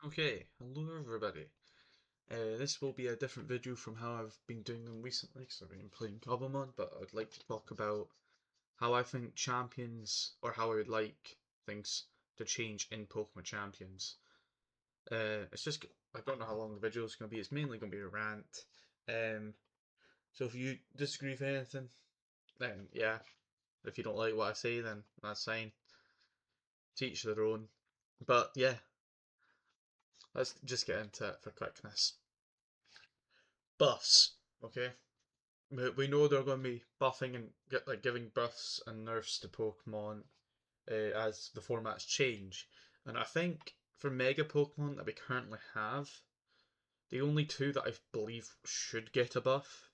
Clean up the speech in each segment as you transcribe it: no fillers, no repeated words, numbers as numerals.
Okay, hello everybody. This will be a different video from how I've been doing them recently because I've been playing Cobblemon, but I'd like to talk about how I think champions, or how I would like things to change in Pokemon Champions. It's just, I don't know how long the video is going to be, it's mainly going to be a rant. So if you disagree with anything, then yeah. If you don't like what I say, then that's fine. To each their own. But yeah, let's just get into it for quickness. Buffs, okay? We know they're going to be buffing and giving buffs and nerfs to Pokemon as the formats change. And I think for Mega Pokemon that we currently have, the only two that I believe should get a buff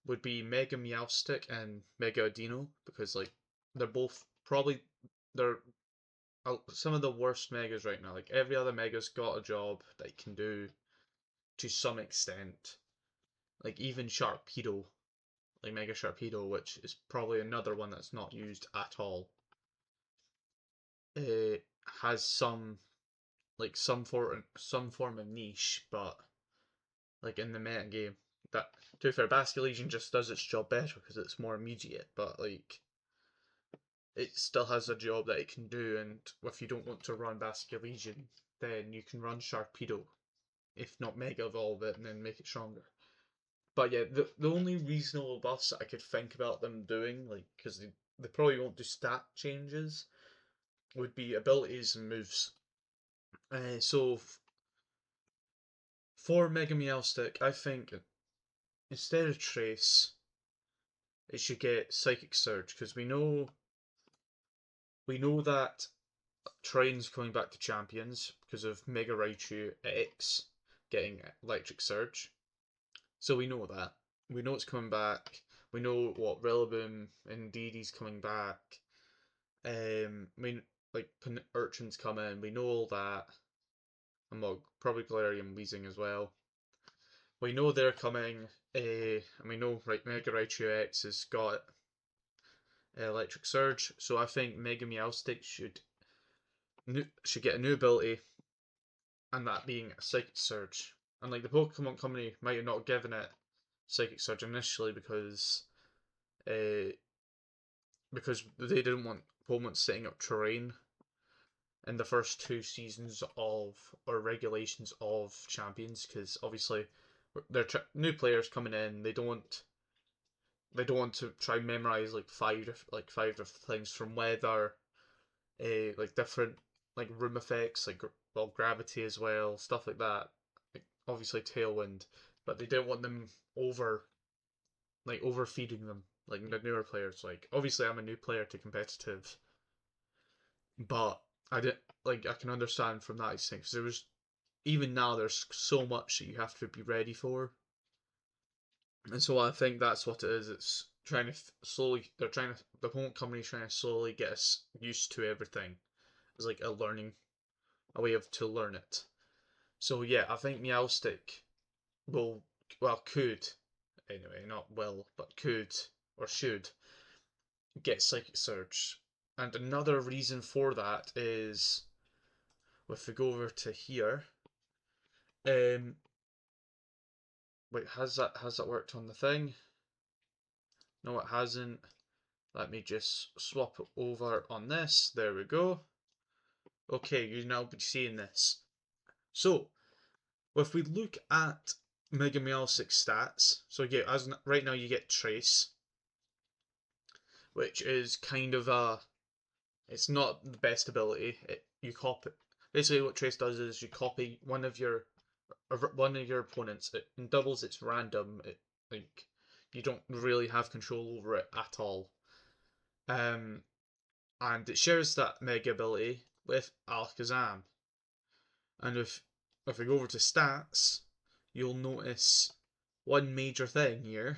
would be Mega Meowstic and Mega Adino, because they're both probably they're some of the worst Megas right now. Like every other Mega's got a job that it can do to some extent. Like even Sharpedo, like Mega Sharpedo, which is probably another one that's not used at all, it has some form of niche, but like in the meta game, that to be fair, Basculegion just does its job better because it's more immediate, but like it still has a job that it can do, and if you don't want to run Basculegion, then you can run Sharpedo, if not Mega Evolve it and then make it stronger. But yeah, the only reasonable buffs that I could think about them doing, like, because they probably won't do stat changes, would be abilities and moves. So for Mega Meowstic, I think instead of Trace, it should get Psychic Surge, because we know that Terrain's coming back to Champions because of Mega Raichu X getting Electric Surge. So we know that. We know it's coming back. We know what Rillaboom and Didi's coming back. I mean, like Urchin's coming. We know all that. And well, probably Galarian and Weezing as well. We know they're coming. And we know Mega Raichu X has got Electric Surge. So I think Mega Meowstic should get a new ability, and that being a Psychic Surge. And like the Pokemon Company might have not given it Psychic Surge initially uh, because they didn't want Pokemon setting up terrain in the first two seasons of or regulations of Champions, because obviously they're new players coming in. They don't want to try and memorize five different things from weather, like different like room effects, like well gravity as well, stuff like that. Like, obviously tailwind, but they didn't want them overfeeding them like the newer players. Like obviously I'm a new player to competitive, but I did I can understand from that extent because there was even now there's so much that you have to be ready for, and so I think that's what it is. It's trying to slowly they're trying to the opponent company trying to slowly get us used to everything. It's like a way of to learn it. So yeah, I think Meowstic will could anyway, not will, but could or should get Psychic Surge. And another reason for that is if we go over to here, um, wait, has that worked on the thing? No, it hasn't. Let me just swap it over on this. There we go. Okay, you now be seeing this. So, if we look at Mega Meowstic stats, so yeah, as right now you get Trace, which is kind of it's not the best ability. You copy. Basically, what Trace does is you copy one of your opponents. It doubles its random. Like you don't really have control over it at all. Um, and it shares that mega ability with Alakazam. And if we go over to stats, you'll notice one major thing here.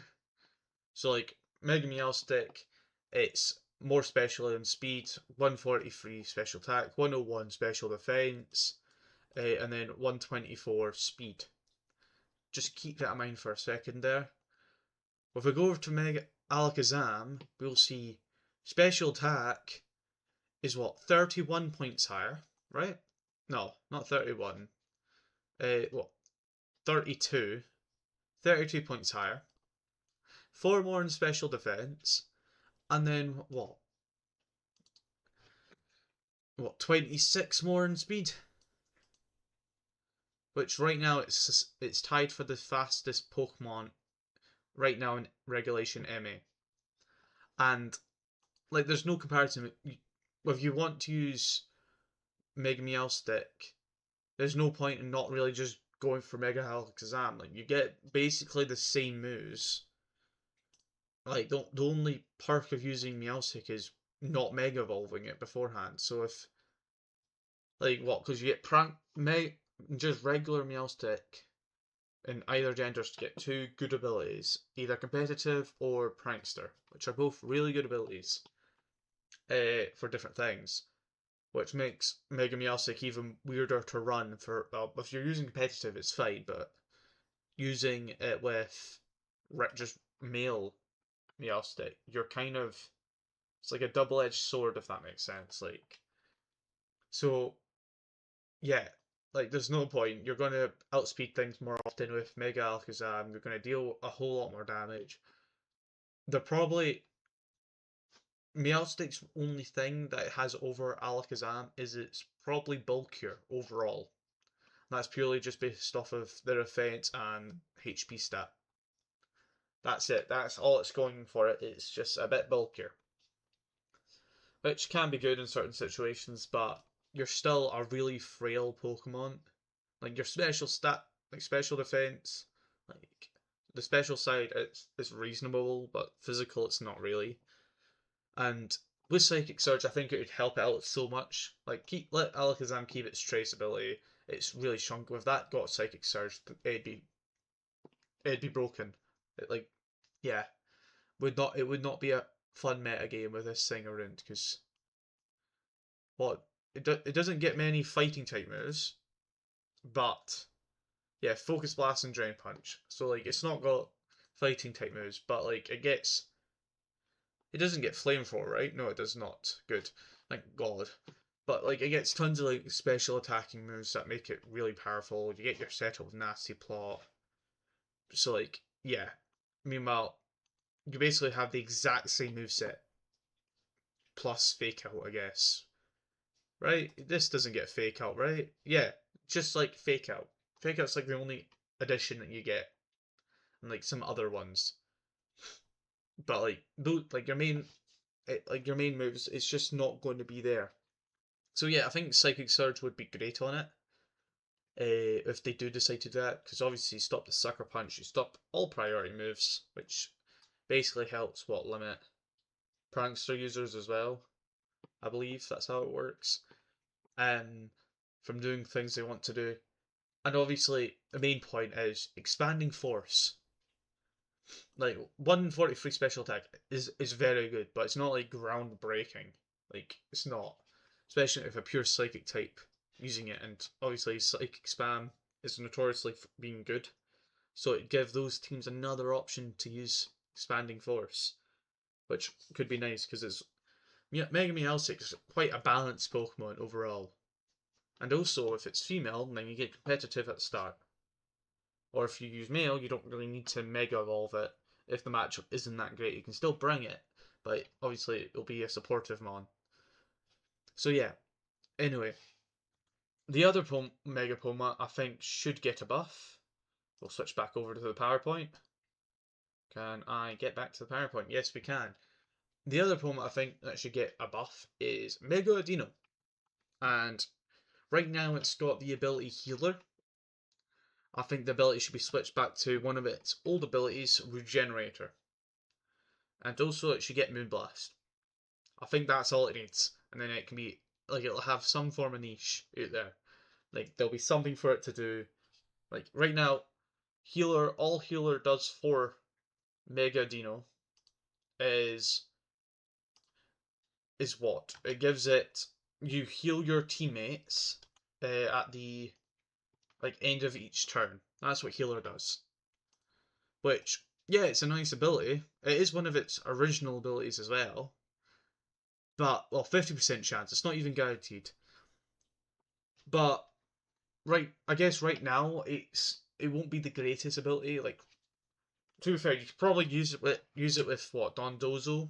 So like Mega Meowstic, it's more special in speed, 143 special attack, 101 special defense, and then 124 speed. Just keep that in mind for a second there. If we go over to Mega Alakazam, we'll see special attack is what 31 points higher, right? No, not 31. What? 32. 32 points higher. 4 more in special defense. And then what? What? 26 more in speed? Which right now it's tied for the fastest Pokemon right now in Regulation MA. And like there's no comparison. If you want to use Mega Meowstic, there's no point in not really just going for Mega Alakazam. Like you get basically the same moves. Like the only perk of using Meowstic is not Mega Evolving it beforehand. So if like what? Because you get just regular Meowstic in either genders to get 2 good abilities, either competitive or prankster, which are both really good abilities for different things, which makes Mega Meowstic even weirder to run for. Well, if you're using competitive, it's fine, but using it with just male Meowstic, you're kind of it's like a double-edged sword if that makes sense. Like, so yeah, like there's no point. You're going to outspeed things more often with Mega Alakazam. You're going to deal a whole lot more damage. They're probably Meowstic's only thing that it has over Alakazam is it's probably bulkier overall. That's purely just based off of their offense and HP stat. That's it. That's all it's going for. It's just a bit bulkier, which can be good in certain situations, but you're still a really frail Pokemon. Like your special stat, like special defense, like the special side, it's reasonable, but physical, it's not really. And with Psychic Surge, I think it would help it out so much. Like let Alakazam keep its traceability. It's really shrunk. With that got Psychic Surge, it'd be broken. Like yeah, it would not be a fun meta game with this thing around because what it doesn't get many fighting type moves, but yeah, Focus Blast and Drain Punch. So like it's not got fighting type moves, but like it doesn't get Flamethrower, right? No, it does not. Good. Thank God. But like it gets tons of like special attacking moves that make it really powerful. You get your setup with Nasty Plot. So like, yeah. Meanwhile, you basically have the exact same moveset plus Fake Out, I guess. Right? This doesn't get Fake Out, right? Yeah, just like Fake Out. Fake Out's like the only addition that you get, and like some other ones. But like your main moves, it's just not going to be there. So yeah, I think Psychic Surge would be great on it. If they do decide to do that, because obviously you stop the Sucker Punch, you stop all priority moves, which basically helps limit Prankster users as well. I believe that's how it works. From doing things they want to do. And obviously the main point is expanding force. Like 143 special attack is very good, but it's not like groundbreaking. Like it's not, especially if a pure psychic type using it, and obviously psychic spam is notoriously being good, so it gives those teams another option to use expanding force, which could be nice because it's Mega Meowstic is quite a balanced Pokemon overall, and also if it's female, then you get competitive at the start. Or if you use male, you don't really need to Mega Evolve it. If the matchup isn't that great, you can still bring it, but obviously it'll be a supportive mon. So yeah, anyway, the other Mega Poma I think should get a buff. We'll switch back over to the PowerPoint. Can I get back to the PowerPoint? Yes, we can. The other Poma I think that should get a buff is Mega Adino. And right now it's got the ability Healer. I think the ability should be switched back to one of its old abilities, Regenerator. And also it should get Moonblast. I think that's all it needs. And then it can be, like, it'll have some form of niche out there. Like, there'll be something for it to do. Like, right now, all Healer does for Mega Dino is what? It gives it, you heal your teammates at the, like, end of each turn. That's what Healer does. Which, yeah, it's a nice ability. It is one of its original abilities as well. But, well, 50% chance. It's not even guaranteed. But I guess right now it won't be the greatest ability. Like, to be fair, you could probably use it with what, Dondozo,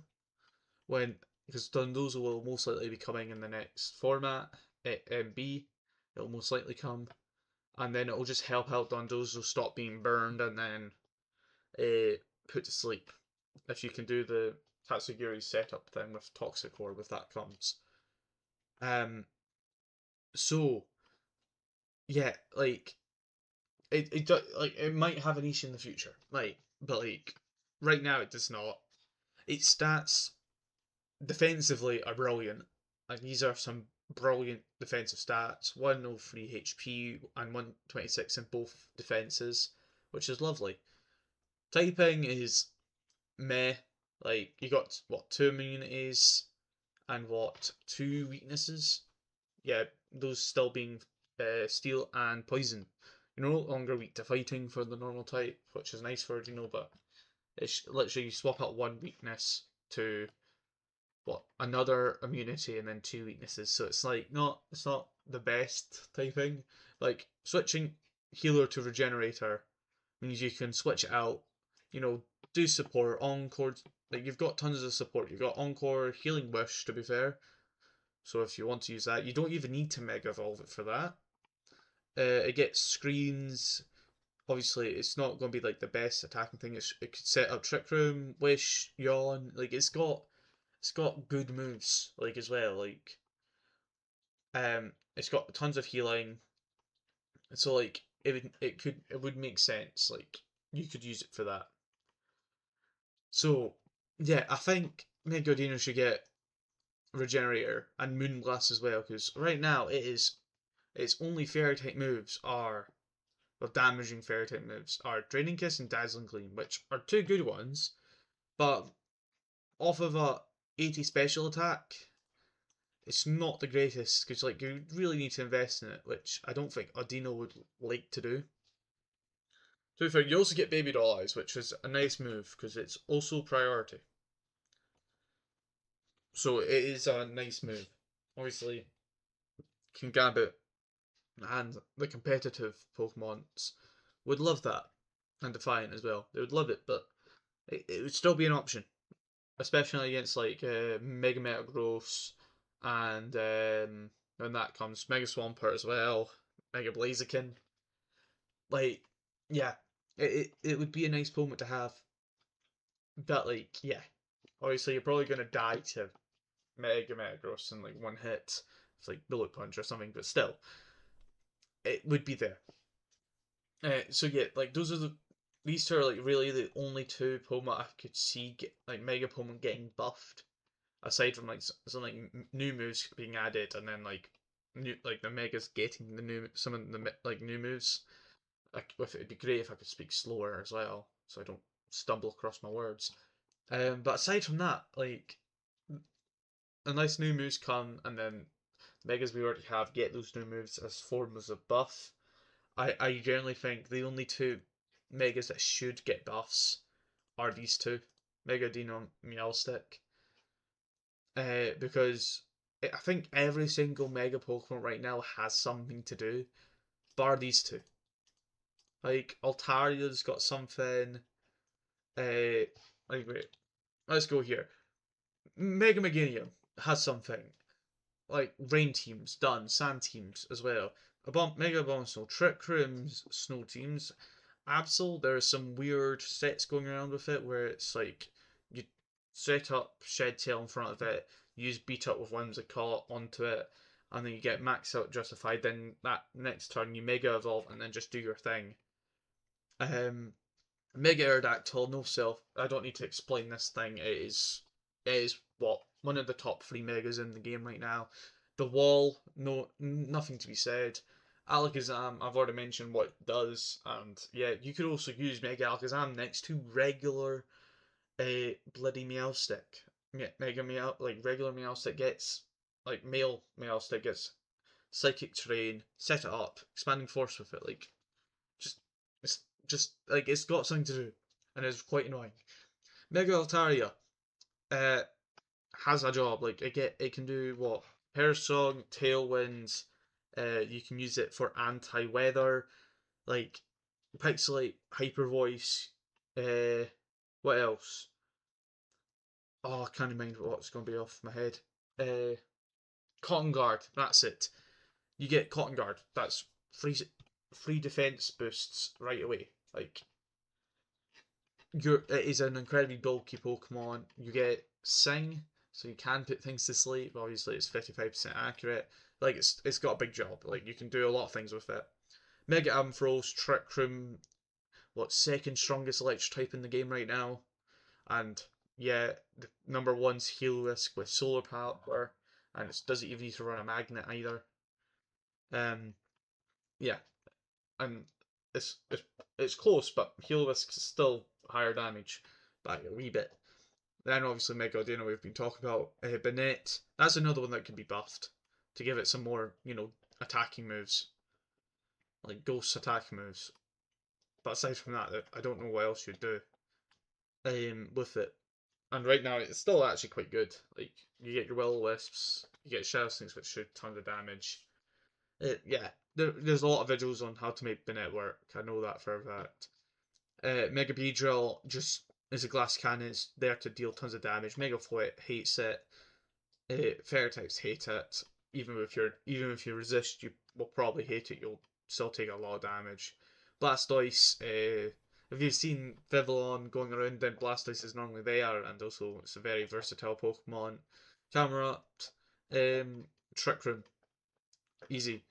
when, because Dondozo will most likely be coming in the next format at MB. It'll most likely come, and then it'll just help out Dondozo stop being burned and then put to sleep. If you can do the Tatsugiri setup thing with Toxic Core, with that comes. Um, so yeah, like like it might have a niche in the future, like, but like right now it does not. Its stats defensively are brilliant. Like, these are some brilliant defensive stats. 103 HP and 126 in both defenses, which is lovely. Typing is meh. Like, you got what, two immunities and what, two weaknesses? Yeah, those still being steel and poison. You're no longer weak to fighting for the normal type, which is nice for Dino, but it's literally you swap out one weakness to what, another immunity and then two weaknesses. So it's like it's not the best typing. Like, switching healer to regenerator means you can switch it out. You know, do support, encore. Like, you've got tons of support. You've got encore, healing wish, to be fair. So if you want to use that, you don't even need to mega evolve it for that. It gets screens. Obviously, it's not going to be like the best attacking thing. It could set up Trick Room, Wish, Yawn. Like, it's got good moves, like, as well. Like, it's got tons of healing. So like it would make sense. Like, you could use it for that. So yeah, I think Megadino should get Regenerator and Moonblast as well, because right now its only fairy type moves are, well, damaging fairy type moves are Draining Kiss and Dazzling Gleam, which are two good ones, but off of a 80 special attack, it's not the greatest, because like you really need to invest in it, which I don't think Audino would like to do. To be fair, you also get Baby Doll Eyes, which is a nice move because it's also priority. So it is a nice move. Obviously, Kingambit and the competitive Pokemons would love that, and Defiant as well. They would love it, but it would still be an option, especially against like Mega Metagross and when that comes Mega Swampert as well, Mega Blaziken. Like, yeah, it would be a nice Pokemon to have, but like, yeah, obviously you're probably gonna die to Mega Metagross in like one hit. It's like Bullet Punch or something, but still, it would be there. So yeah, like those are these two are like really the only two Pokemon I could see get like Mega Pokemon getting buffed, aside from like some like new moves being added, and then like new, like the Megas getting the new, some of the like new moves. Like, if it'd be great if I could speak slower as well, so I don't stumble across my words. But aside from that, like, unless new moves come and then megas we already have get those new moves as forms of buff, I generally think the only two megas that should get buffs are these two, Mega Dino and Meowstic. Because I think every single Mega Pokemon right now has something to do, bar these two. Like, Altaria's got something. Like, wait, let's go here. Mega Meganium has something. Like, rain teams done, sand teams as well. Mega Abomasnow, Trick Rooms, snow teams. Absol, there are some weird sets going around with it where it's like you set up Shed Tail in front of it, use Beat Up with Whimsicott onto it, and then you get Max Out Justified. Then that next turn you Mega Evolve and then just do your thing. Mega Aerodactyl, no self. I don't need to explain this thing. It is what, one of the top three megas in the game right now. The wall, no, nothing to be said. Alakazam, I've already mentioned what it does, and yeah, you could also use Mega Alakazam next to regular bloody Meowstic. Mega Meow, like regular Meowstic gets, like male Meowstic gets Psychic Terrain, set it up, expanding force with it, like, just it's just like it's got something to do, and it's quite annoying. Mega Altaria uh, has a job. Like, it can do what, Hair Song, Tailwinds, You can use it for anti-weather, like Pixelate, Hyper Voice. What else? Oh, I can't remember what's going to be off my head. Uh, Cotton Guard. That's it. You get Cotton Guard. That's free defense boosts right away. Like it is an incredibly bulky Pokemon. You get Sing, so you can put things to sleep. Obviously, it's 55% accurate. Like it's got a big job. Like you can do a lot of things with it. Mega Ampharos, Trick Room, what second strongest electric type in the game right now, and yeah, the number one's Heliolisk with solar power, and it doesn't even need to run a magnet either. Um, yeah, and it's close, but Heliolisk is still higher damage by a wee bit. Then obviously Megaudino we've been talking about. Banette, that's another one that can be buffed to give it some more, attacking moves, like ghost attack moves. But aside from that, I don't know what else you'd do with it. And right now, it's still actually quite good. Like, you get your Will-O-Wisps, you get Shadow Sneaks, which shoot tons of damage. Yeah, there's a lot of videos on how to make Banette work. I know that for a fact. Mega Beedrill just is a glass cannon. It's there to deal tons of damage. Mega Float hates it. Fairy types hate it. Even if you resist, you will probably hate it. You'll still take a lot of damage. Blastoise. If you've seen Vivillon going around, then Blastoise is normally there, and also it's a very versatile Pokemon. Camerupt, Trick Room, easy.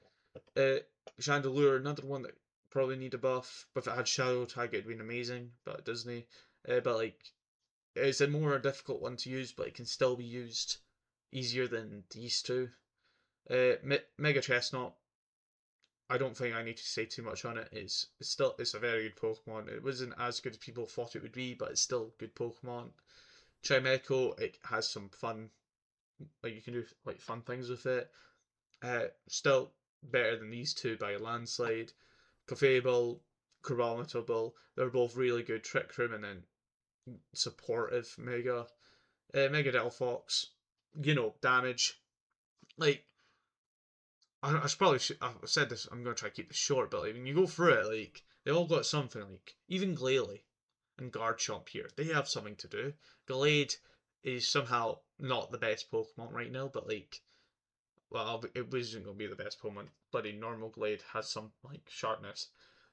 Chandelure, another one that probably need a buff. But if it had Shadow Tag, it'd been amazing. But it doesn't. But like, it's a more difficult one to use, but it can still be used easier than these two. Mega Chestnut. I don't think I need to say too much on it. It's a very good Pokemon. It wasn't as good as people thought it would be, but it's still a good Pokemon. Chimecho, it has some fun, like you can do like fun things with it. Still better than these two by a landslide. Clefable, Chronometer, they're both really good. Trick Room and then supportive Mega. Mega Delphox, damage. Like, I should probably, I've said this, I'm going to try to keep this short, but like, when you go through it, like, they all got something, like, even Glalie and Garchomp here, they have something to do. Gallade is somehow not the best Pokemon right now, but like, well, it wasn't going to be the best Pokemon. Bloody normal Glade has some, like, sharpness.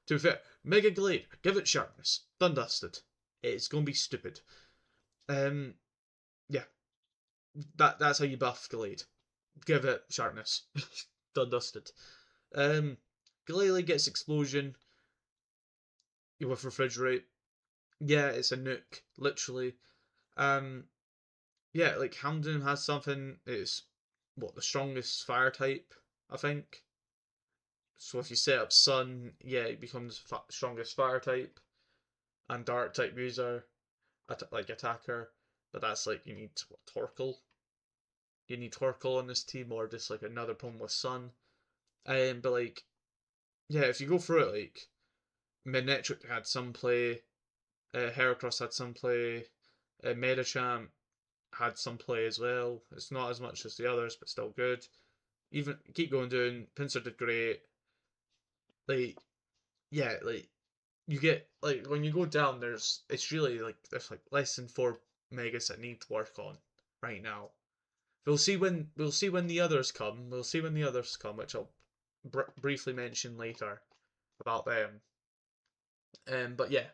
To be fair, Mega Glade, give it sharpness. Done dusted. It's going to be stupid. Yeah, that's how you buff Glade. Give it sharpness. Done dusted. Glalie gets explosion with refrigerate. Yeah, it's a nuke, literally. Um, yeah, like Houndoom has something. It's the strongest fire type, I think. So if you set up Sun, yeah, it becomes strongest fire type, and Dark type user, like attacker. But that's like you need Torkoal. You need Torkoal on this team, or just like another Pokemon with Sun. But like, yeah, if you go through it, like Manectric had some play, Heracross had some play, Medicham had some play as well. It's not as much as the others, but still good. Even keep going down. Pinsir did great. Like, yeah, like you get like when you go down, it's really like there's like less than 4 megas that need to work on right now. We'll see when the others come. We'll see when the others come, which I'll briefly mention later about them. But yeah.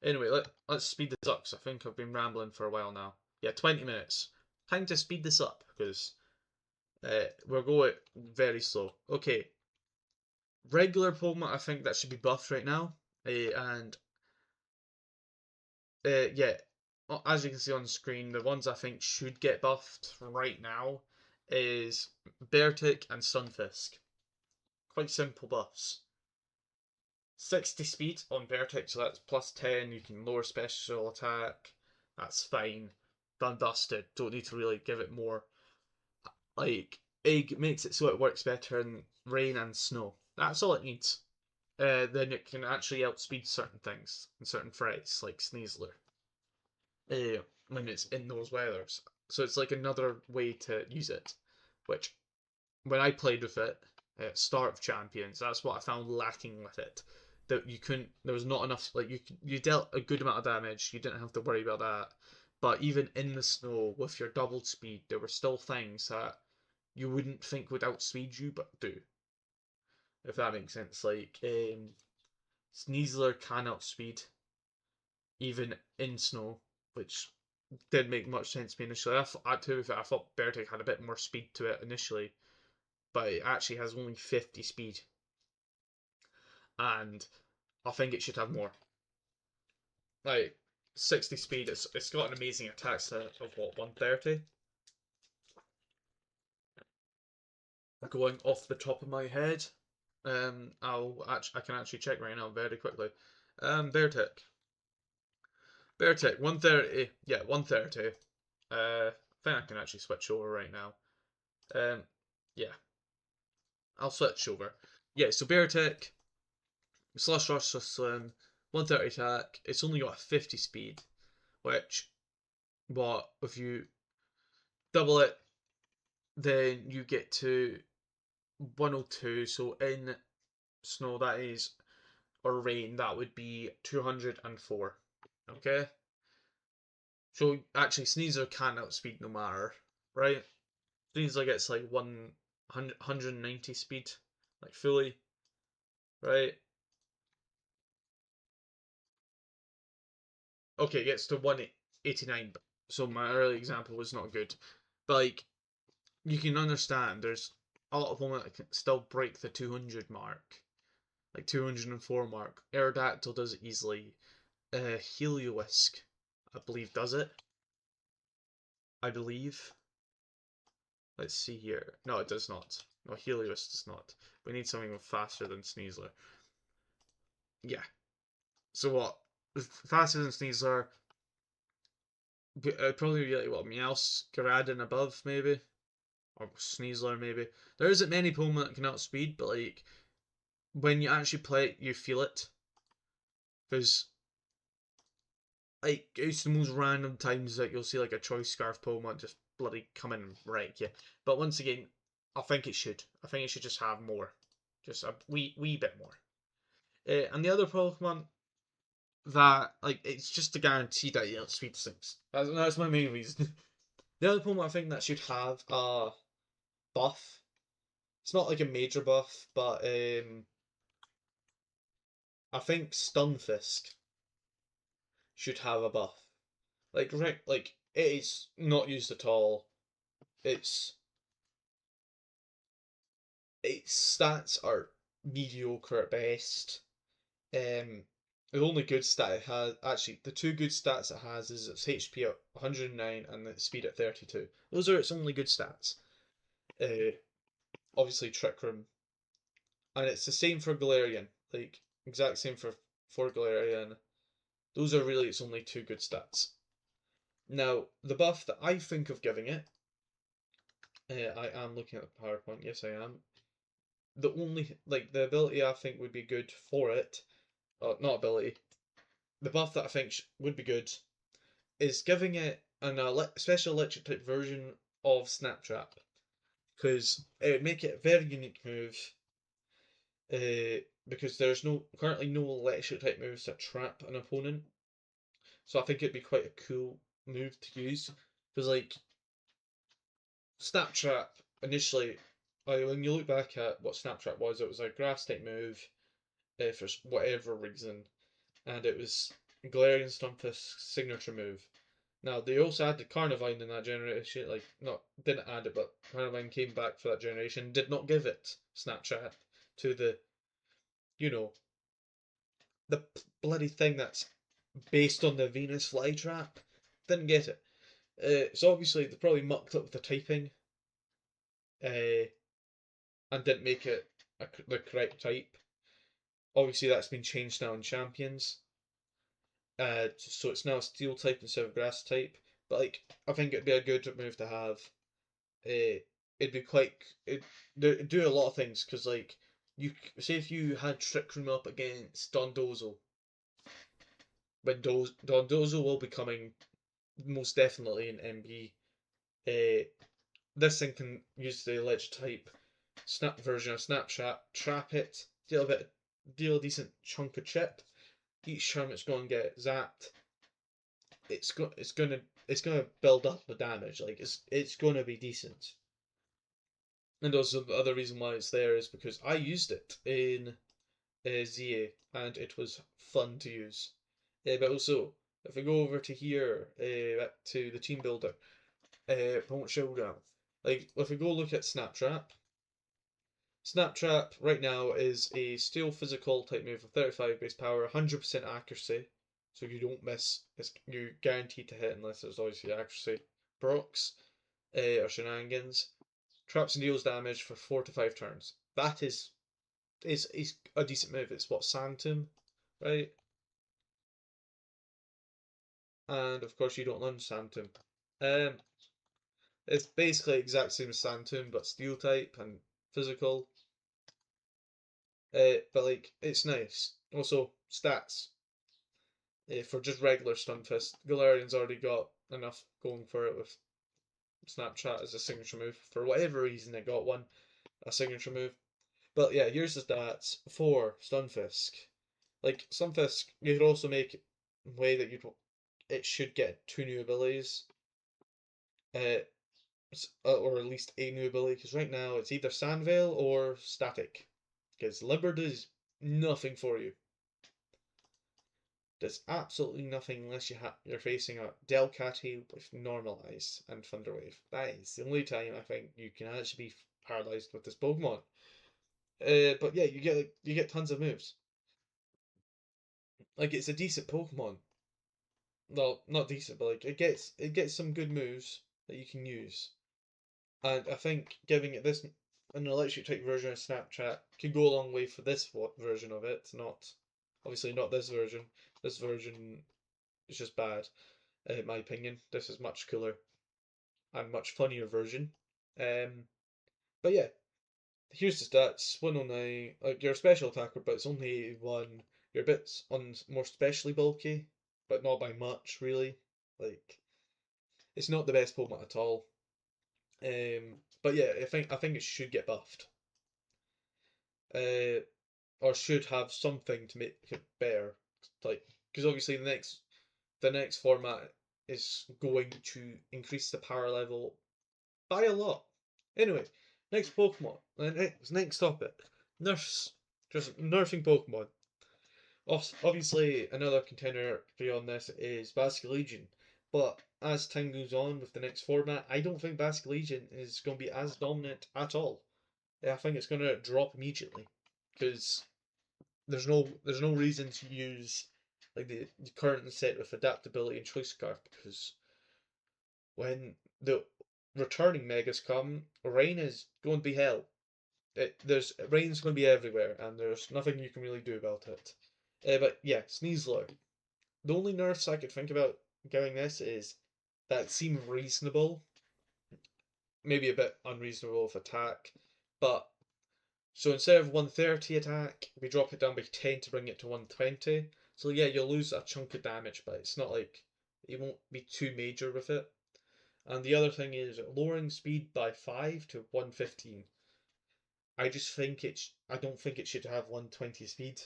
Anyway, let's speed this up because I think I've been rambling for a while now. Yeah, 20 minutes. Time to speed this up because we're going very slow. Okay, regular Pokemon I think that should be buffed right now, and yeah, as you can see on the screen, the ones I think should get buffed right now is Beartic and Stunfisk. Quite simple buffs. 60 speed on Beartic, so that's plus 10. You can lower special attack. That's fine. Done dusted. Don't need to really give it more. Like, Egg makes it so it works better in rain and snow. That's all it needs. Then it can actually outspeed certain things and certain threats, like Sneasler, when it's in those weathers. So it's like another way to use it, which when I played with it, start of Champions. That's what I found lacking with it. That you couldn't. There was not enough. Like you dealt a good amount of damage. You didn't have to worry about that. But even in the snow with your doubled speed, there were still things that you wouldn't think would outspeed you, but do. If that makes sense. Like Sneasler can outspeed even in snow, which didn't make much sense to me initially. I thought Beartic had a bit more speed to it initially, but it actually has only 50 speed, and I think it should have more. Like 60 speed, it's got an amazing attack stat of what, 130? Going off the top of my head, I can actually check right now very quickly. Beartic. Beartic, 130. Yeah, 130. I think I can actually switch over right now. Yeah, I'll switch over. Yeah, so Beartic, Slash Rush Slim, 130 attack. It's only got a 50 speed, which, what, if you double it, then you get to 102. So in snow, that is, or rain, that would be 204. Okay? So actually, Sneasler can outspeed no matter, right? Sneasler gets like 190 speed, like fully, right? Okay, it gets to 189. So my early example was not good. But like, you can understand there's a lot of them that can still break the 200 mark. Like 204 mark. Aerodactyl does it easily. Heliolisk, I believe, does it. I believe. Let's see here. No, it does not. No, Helios does not. We need something faster than Sneasler. Yeah. So what? Faster than Sneasler. Probably be like, what, Meowth, Garadin above, maybe? Or Sneasler, maybe. There isn't many Pokemon that can outspeed, but like, when you actually play it, you feel it. Because, like, it's the most random times that you'll see, like, a Choice Scarf Pokemon just bloody come in and wreck you. But once again, I think it should. I think it should just have more. Just a wee bit more. And the other Pokemon that, like, it's just to guarantee that you outspeed things. That's my main reason. The other Pokemon I think that should have a buff. It's not like a major buff, but I think Stunfisk should have a buff. Like it is not used at all. Its its stats are mediocre at best. The only good stat it has, actually, the two good stats it has is its HP at 109 and its speed at 32. Those are its only good stats. Obviously Trick Room, and it's the same for Galarian. Like exact same for Galarian. Those are really its only two good stats. Now, the buff that I think of giving it, I am looking at the PowerPoint, yes I am. The only, like, the ability I think would be good for it, not ability, the buff that I think would be good is giving it an special electric type version of Snap Trap. Because it would make it a very unique move, because there's currently no electric type moves that trap an opponent. So I think it'd be quite a cool move to use. Because, like, Snap Trap initially, when you look back at what Snap Trap was, it was a grass type move for whatever reason, and it was Galarian Stunfisk's signature move. Now they also added Carnivine in that generation, like not didn't add it, but Carnivine came back for that generation, did not give it Snap Trap to the, you know, the bloody thing that's based on the Venus flytrap. Didn't get it. So obviously they probably mucked up the typing, and didn't make it the correct type. Obviously that's been changed now in Champions. So it's now a steel type instead of grass type. But like, I think it'd be a good move to have. It'd be quite it do a lot of things because like you say if you had Trick Room up against Dondozo, when Dondozo will be coming most definitely in MB. This thing can use the electric type snap version of Snapchat, trap it, deal a decent chunk of chip. Each time it's going to get zapped, it's gonna build up the damage. Like it's gonna be decent. And also the other reason why it's there is because I used it in ZA and it was fun to use. But also, if we go over to here, back to the team builder, Promote Showdown. Like, if we go look at Snaptrap, Snaptrap right now is a steel physical type move with 35 base power, 100% accuracy. So you don't miss, you're guaranteed to hit unless there's obviously accuracy. Procs or shenanigans. Traps and deals damage for 4 to 5 turns. That is a decent move. It's what, Sand Tomb, right? And of course you don't learn Sand Tomb. It's basically exact same as Sand Tomb, but steel type and physical. But like it's nice. Also stats. For just regular Stunfisk, Galarian's already got enough going for it with Snapchat as a signature move. For whatever reason, it got a signature move. But yeah, here's the stats for Stunfisk. Like Stunfisk, you could also make a way that it should get 2 new abilities, uh, or at least a new ability. Because right now it's either Sandveil or Static. Because Limber does nothing for you. Does absolutely nothing unless you're facing a Delcatty with normal ice and Thunder Wave. That is the only time I think you can actually be paralyzed with this Pokemon. But yeah, you get tons of moves. Like it's a decent Pokemon. Well, not decent, but like it gets some good moves that you can use. And I think giving it this an electric type version of Snapchat could go a long way for this version of it. Not obviously not this version. This version is just bad, in my opinion. This is much cooler and much funnier version. Um, but yeah, here's the stats: 109. Like you're a special attacker, but it's only 81. You're a bit more specially bulky, but not by much really. Like it's not the best Pokemon at all. But yeah, I think it should get buffed. Uh, or should have something to make it better. Like because obviously the next format is going to increase the power level by a lot. Anyway, next Pokemon. Next topic. Nurse. Just nursing Pokemon. Obviously, another contender beyond this is Basculegion. But as time goes on with the next format, I don't think Basculegion is going to be as dominant at all. I think it's going to drop immediately because there's no reason to use like the current set with adaptability and choice scarf because when the returning megas come, rain is going to be hell. There's rain's going to be everywhere, and there's nothing you can really do about it. But yeah, Sneasler. The only nerfs I could think about giving this is that seem reasonable, maybe a bit unreasonable with attack, but so instead of 130 attack, we drop it down by 10 to bring it to 120. So yeah, you'll lose a chunk of damage, but it's not like it won't be too major with it. And the other thing is lowering speed by 5 to 115. I don't think it should have 120 speed.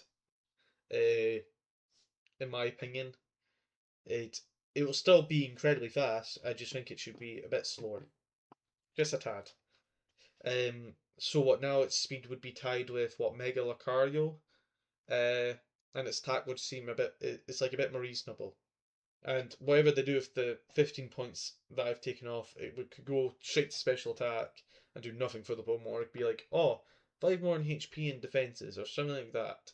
Uh, in my opinion, it it will still be incredibly fast. I just think it should be a bit slower, just a tad. So what now? Its speed would be tied with what Mega Lucario, and its attack would seem a bit. It's like a bit more reasonable. And whatever they do with the 15 points that I've taken off, it would could go straight to special attack and do nothing for the Pokemon. It'd be like, oh, 5 more in HP and defenses or something like that.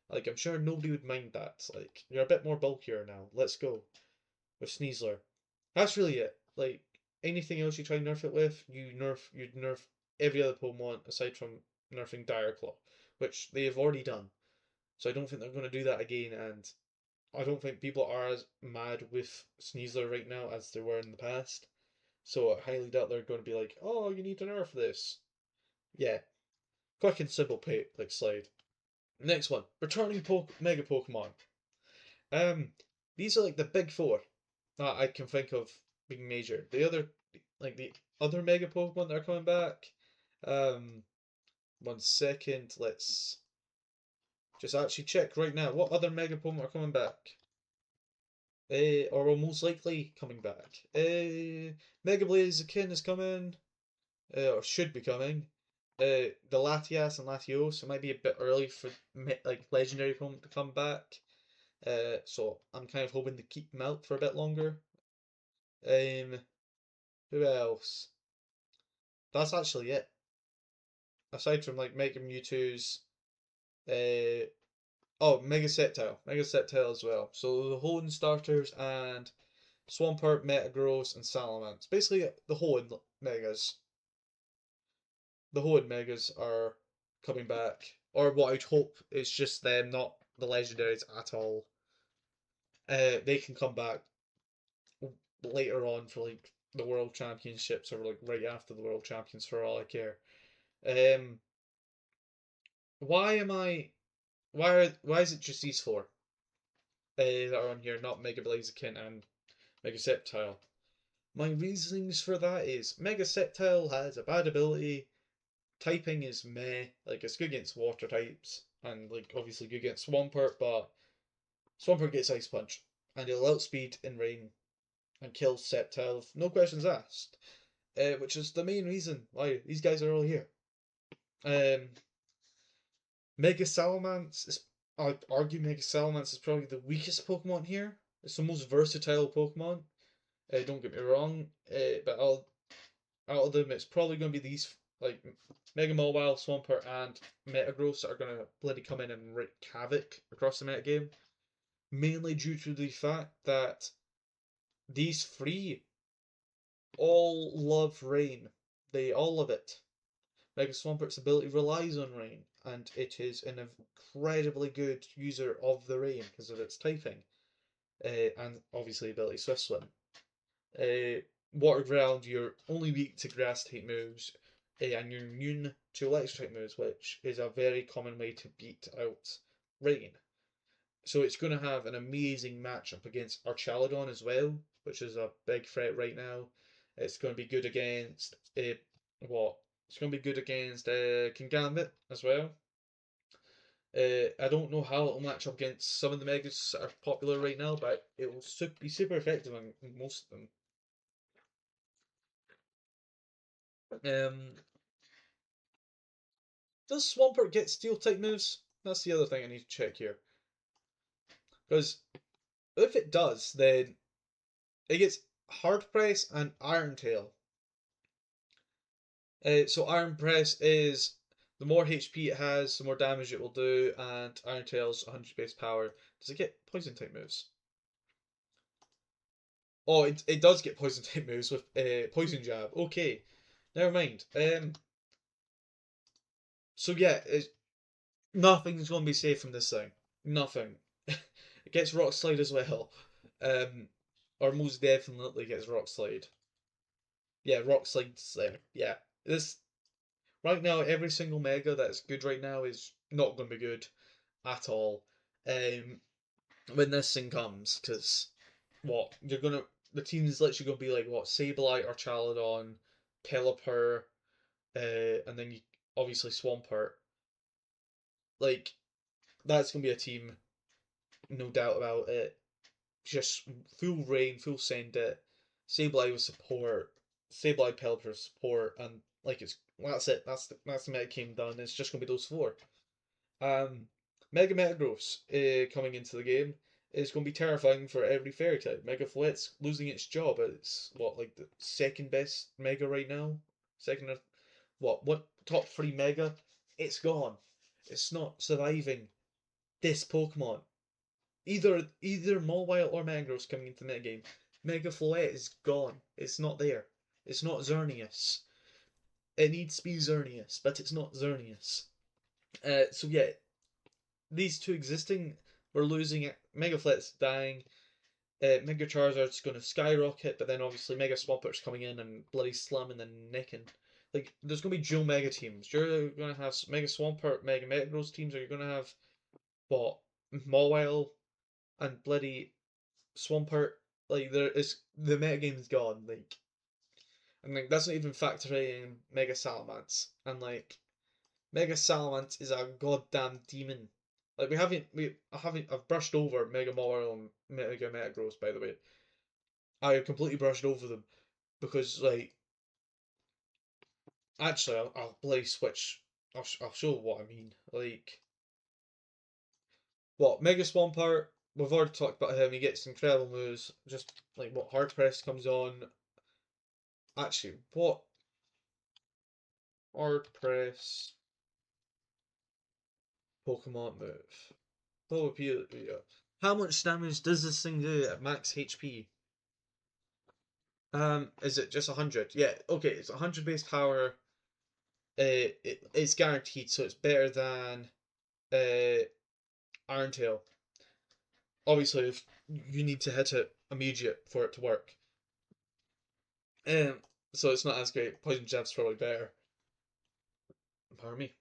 Like, I'm sure nobody would mind that. Like, you're a bit more bulkier now. Let's go. With Sneasler. That's really it. Like, anything else you try and nerf it with, you'd nerf every other Pokemon aside from nerfing Claw, which they have already done. So I don't think they're going to do that again, and I don't think people are as mad with Sneasler right now as they were in the past. So I highly doubt they're going to be like, oh, you need to nerf this. Yeah, quick and simple pay, like slide. Next one, returning Mega Pokemon. Um, these are like the big four that I can think of being major. The other Mega Pokemon that are coming back, um, 1 second. Let's just actually check right now. What other Mega Pokemon are coming back? Or are most likely coming back? Mega Blaziken is coming, or should be coming. The Latias and Latios, it might be a bit early for like legendary Pokemon to come back. So I'm kind of hoping to keep them out for a bit longer. Who else? That's actually it. Aside from like Mega Mewtwo's, uh, oh, Mega Sceptile as well. So the Hoenn starters and Swampert, Metagross, and Salamence. Basically, the Hoenn Megas. The Hoenn Megas are coming back. Or what I'd hope is just them, not the legendaries at all. They can come back later on for like the World Championships or like right after the World Champions for all I care. Um, why am I? Why is it just these four that are on here, not Mega Blaziken and Mega Sceptile? My reasonings for that is Mega Sceptile has a bad ability. Typing is meh. Like it's good against water types and like obviously good against Swampert, but Swampert gets Ice Punch and it'll outspeed in rain and kill Sceptile, no questions asked. Which is the main reason why these guys are all here. Um, Mega Salamence is, I'd argue Mega Salamence is probably the weakest Pokemon here. It's the most versatile Pokemon. Don't get me wrong, but out of them, it's probably going to be these like Mega Mawile, Swampert, and Metagross that are going to bloody come in and wreak havoc across the metagame. Mainly due to the fact that these three all love rain. They all love it. Mega Swampert's ability relies on rain, and it is an incredibly good user of the rain because of its typing, and obviously ability Swift Swim. Water Ground, you're only weak to grass type moves, and you're immune to electric type moves, which is a very common way to beat out rain. So it's going to have an amazing matchup against Archaludon as well, which is a big threat right now. It's going to be good against what? It's going to be good against Kingambit as well. I don't know how it'll match up against some of the megas that are popular right now, but it will be super effective on most of them. Does Swampert get steel type moves? That's the other thing I need to check here. Because if it does, then it gets Hard Press and Iron Tail. So Iron Press is the more HP it has, the more damage it will do, and Iron Tail's 100 base power. Does it get poison type moves? Oh, it does get poison type moves with Poison Jab. Okay, never mind. So yeah, nothing's going to be safe from this thing. Nothing. It gets Rock Slide as well. Or most definitely gets Rock Slide. Yeah, Rock Slide's there. Yeah. This right now, every single Mega that's good right now is not going to be good at all. When this thing comes, because what you're gonna the team's literally gonna be like what Sableye, Archaludon, Pelipper, and then you obviously Swampert. Like that's gonna be a team, no doubt about it. Just full rain, full send it. Sableye with support, Sableye Pelipper support, and like that's it. That's the meta game done. It's just gonna be those four. Mega Metagross coming into the game is going to be terrifying for every fairy type. Mega Floette's losing its job. It's what like the second best Mega right now. Second of what top three Mega? It's gone. It's not surviving this Pokemon. Either Mawile or Metagross coming into the metagame. Mega Floette is gone. It's not there. It's not Xerneas. It needs to be Xerneas, but it's not Xerneas. So yeah, these two existing, we're losing it. Mega Floette's dying. Mega Charizard's going to skyrocket, but then obviously Mega Swampert's coming in and bloody slamming the necking. Like, there's going to be dual Mega teams. You're going to have Mega Swampert, Mega Metagross teams, or you're going to have, what, Mawile and bloody Swampert. Like, there is the metagame's gone. Like, and like that's not even factoring in Mega Salamence. And like, Mega Salamence is a goddamn demon. Like I've brushed over Mega Mawile and Mega Metagross, by the way. I have completely brushed over them because like actually I'll play switch. I'll show what I mean. Like what Mega Swampert. We've already talked about him. He gets incredible moves. Just like what Hard Press comes on. Actually, what Hard Press Pokemon move? What would be how much damage does this thing do at max HP? Is it just 100? Yeah, okay, it's 100 base power. It's guaranteed, so it's better than uh Iron Tail. Obviously, if you need to hit it immediate for it to work. Um, so it's not as great. Poison Jab's probably better. Pardon me.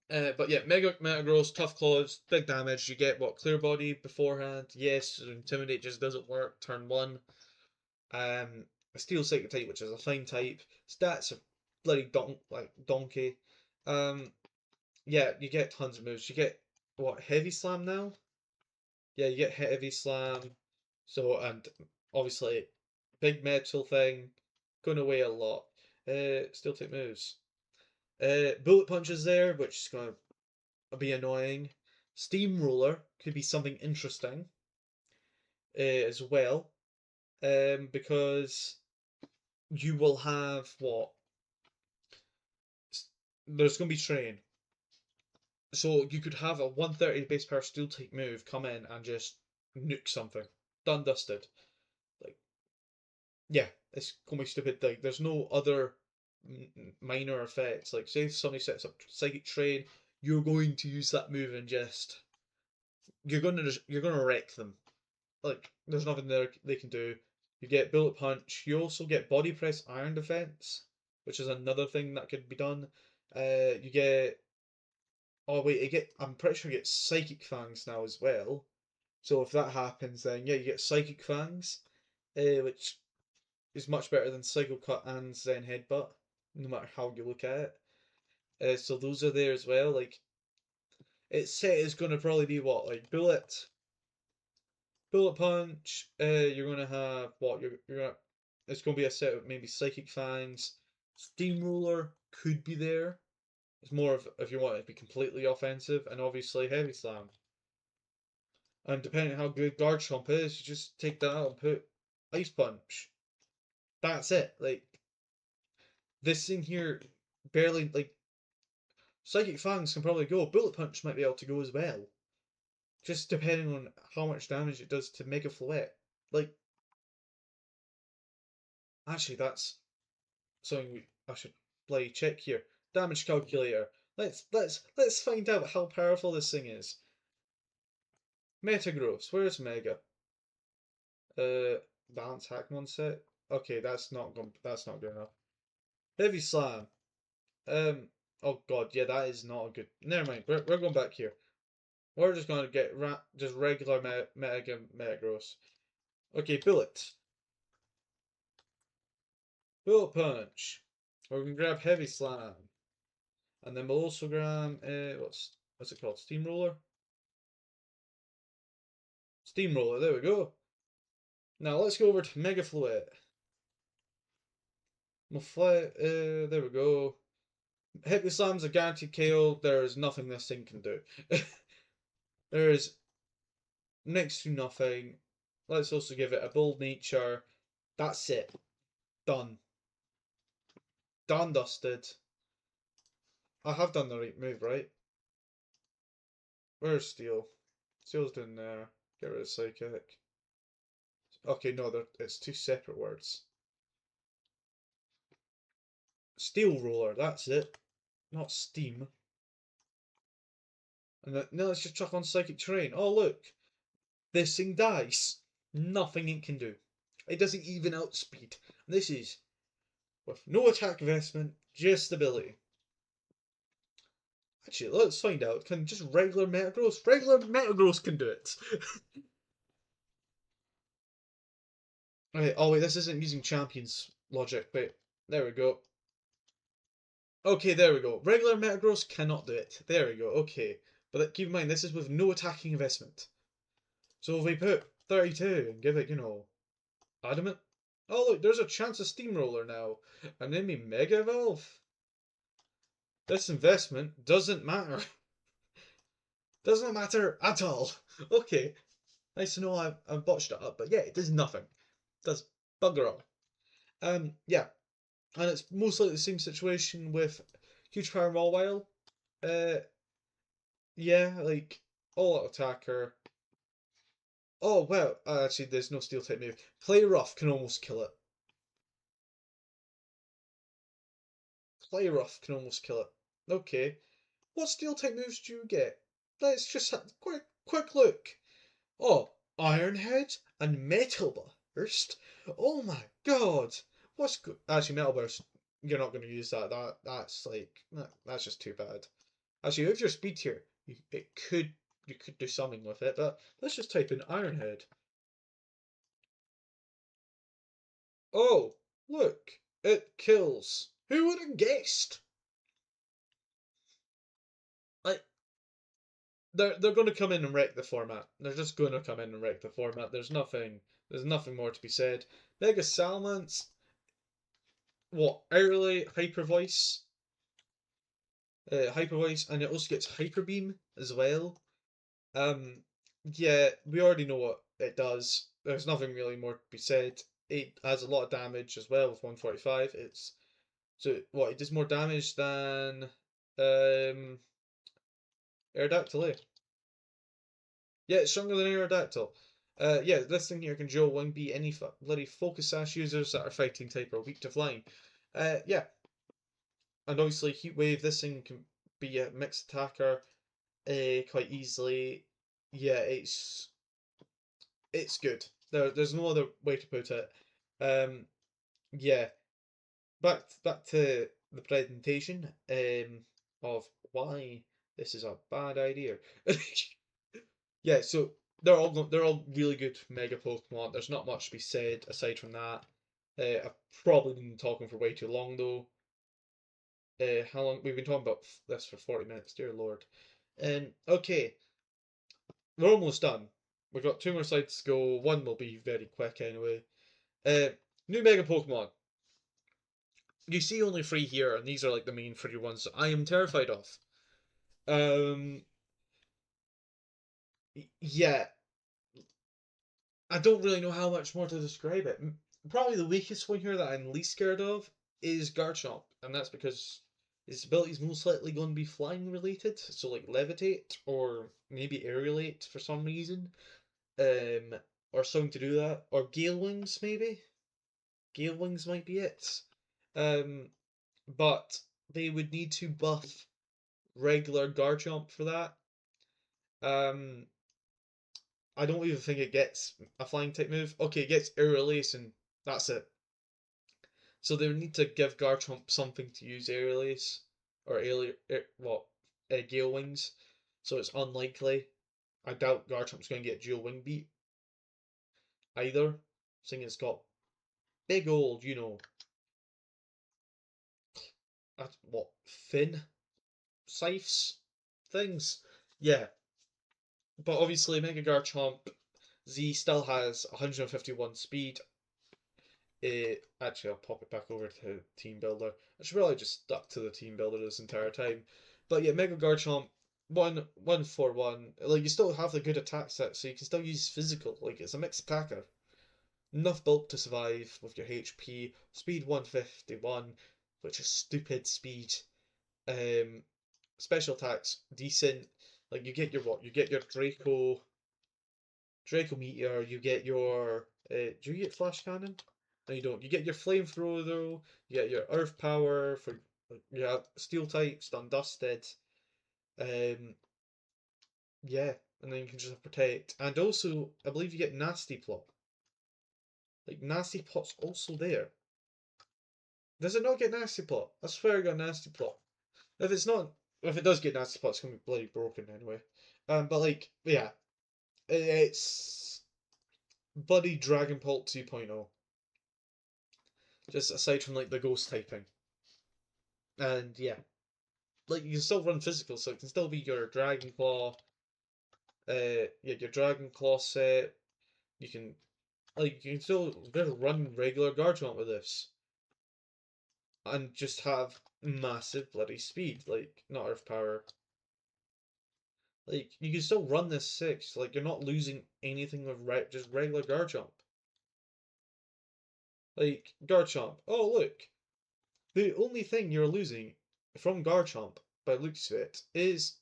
But yeah, Mega Metagross, Tough Claws, big damage. You get what Clear Body beforehand. Yes, Intimidate just doesn't work. Turn one. A Steel Psychic type, which is a fine type. Stats are bloody donkey. Um, yeah, you get tons of moves. You get what Heavy Slam now? Yeah, you get Heavy Slam. So and obviously big metal thing, going away a lot. Still take moves. Bullet Punch is there, which is gonna be annoying. Steamroller could be something interesting as well, because you will have what? There's going to be train. So you could have a 130 base power steel type move come in and just nuke something. Done dusted. Like, yeah, it's going to be stupid. Like, there's no other minor effects. Like, say if somebody sets up Psychic Train, you're going to use that move and just you're gonna wreck them. Like, there's nothing there they can do. You get Bullet Punch. You also get Body Press Iron Defense, which is another thing that could be done. You get. Oh wait, I'm pretty sure you get Psychic Fangs now as well. So if that happens, then yeah, you get Psychic Fangs, which is much better than Psycho Cut and Zen Headbutt, no matter how you look at it. So those are there as well. Like, it's set is going to probably be what, like Bullet Punch. You're gonna have what? You're gonna. It's gonna be a set of maybe Psychic Fangs. Steamroller could be there. It's more of if you want it to be completely offensive, and obviously Heavy Slam. And depending on how good Garchomp is, you just take that out and put Ice Punch. That's it. Like, this thing here barely, like, Psychic Fangs can probably go. Bullet Punch might be able to go as well. Just depending on how much damage it does to Mega Floette. Like, actually, that's something I should play check here. Damage calculator. Let's find out how powerful this thing is. Metagross. Where's Mega? Balance Hackmon set. Okay, that's not good enough. Heavy Slam. Oh god, yeah, that is not a good. Never mind. We're going back here. We're just gonna get just regular Metagross. Okay, Bullet. Bullet Punch. We're gonna grab Heavy Slam. And then we'll also grab what's it called? Steamroller? Steamroller, there we go. Now let's go over to Mega Floette. There we go. Heavy Slam's a guaranteed KO. There is nothing this thing can do. There is next to nothing. Let's also give it a bold nature. That's it. Done. Done dusted. I have done the right move, right? Where's Steel? Steel's down there. Get rid of Psychic. Okay, no, it's two separate words. Steel Roller, that's it. Not Steam. And now let's just chuck on Psychic Terrain. Oh, look. This thing dies. Nothing it can do. It doesn't even outspeed. This is with no attack investment, just ability. Actually, let's find out. Can just regular Metagross? Regular Metagross can do it. Okay, oh wait, this isn't using champions logic, but there we go. Okay, there we go. Regular Metagross cannot do it. There we go. Okay. But keep in mind, this is with no attacking investment. So if we put 32 and give it, Adamant. Oh, look, there's a chance of Steamroller now. And then we Mega Evolve. This investment doesn't matter. Doesn't matter at all. Okay. Nice to know I've botched it up, but yeah, it does nothing. It does bugger all. Yeah. And it's mostly the same situation with Huge Power Mawile. Uh, yeah, like, all out attacker. Oh, well, actually, there's no steel type move. Play Rough can almost kill it. Play Rough can almost kill it. Okay. What steel type moves do you get? Let's just have a quick look. Oh, Iron Head and Metal Burst. Oh my god. What's good? Actually, Metal Burst. You're not going to use that. That's like that's just too bad. Actually, if your speed here, you could do something with it. But let's just type in Iron Head. Oh, look, it kills. Who would have guessed? Like they're going to come in and wreck the format. They're just going to come in and wreck the format. There's nothing more to be said. Mega Salamence, what early hyper voice, and it also gets hyper beam as well. Um, yeah, we already know what it does. There's nothing really more to be said. It has a lot of damage as well with 145. It's so what it does more damage than Aerodactyl. Eh? Yeah, it's stronger than Aerodactyl. Yeah, this thing here can dual wing beat any bloody Focus Sash users that are fighting type or weak to flying. Yeah, and obviously Heat Wave. This thing can be a mixed attacker quite easily. Yeah, it's good. There's no other way to put it. Yeah, back to the presentation of why this is a bad idea. Yeah, so they're all really good Mega Pokemon. There's not much to be said aside from that. I've probably been talking for way too long though. How long we've been talking about this for 40 minutes, dear lord. Okay, we're almost done. We've got two more sides to go. One will be very quick anyway. Uh, New Mega Pokemon. You see only three here, and these are like the main three ones I am terrified of. Um, yeah, I don't really know how much more to describe it. Probably the weakest one here that I'm least scared of is Garchomp, and that's because his ability is most likely going to be flying related, so like Levitate or maybe Aerialate for some reason, um, or something to do that, or Gale Wings maybe. Gale Wings might be it. Um, but they would need to buff regular Garchomp for that. Um, I don't even think it gets a flying type move. Okay, it gets air release and that's it. So they would need to give Garchomp something to use air release or Gale Wings. So it's unlikely. I doubt Garchomp's going to get dual wing beat either. Seeing it's got big old, what fin scythes things. Yeah, but obviously Mega Garchomp Z still has 151 speed. Actually, I'll pop it back over to Team Builder. I should probably just stuck to the Team Builder this entire time. But yeah, Mega Garchomp, 141. Like, you still have the good attack set, so you can still use physical. Like, it's a mixed attacker. Enough bulk to survive with your HP. Speed 151, which is stupid speed. Um, Special attacks, decent. Like, you get your what? You get your Draco Meteor, you get your. Do you get Flash Cannon? No, you don't. You get your Flamethrower though. You get your Earth Power for. You have Steel type, Stun Dusted. Um, yeah, and then you can just have Protect. And also, I believe you get Nasty Plot. Like, Nasty Plot's also there. Does it not get Nasty Plot? I swear I got Nasty Plot. If it's not. If it does get Nasty Plot, it's gonna be bloody broken anyway. But like, yeah. It's. Bloody Dragon Pult 2.0. Just aside from like the ghost typing. And yeah, like you can still run physical, so it can still be your Dragon Claw, yeah, your Dragon Claw set. You can you can still just run regular Garchomp with this, and just have massive bloody speed, like not Earth Power. Like you can still run this six, like you're not losing anything with just regular Garchomp. Like Garchomp. Oh look, the only thing you're losing from Garchomp, by the looks of it, is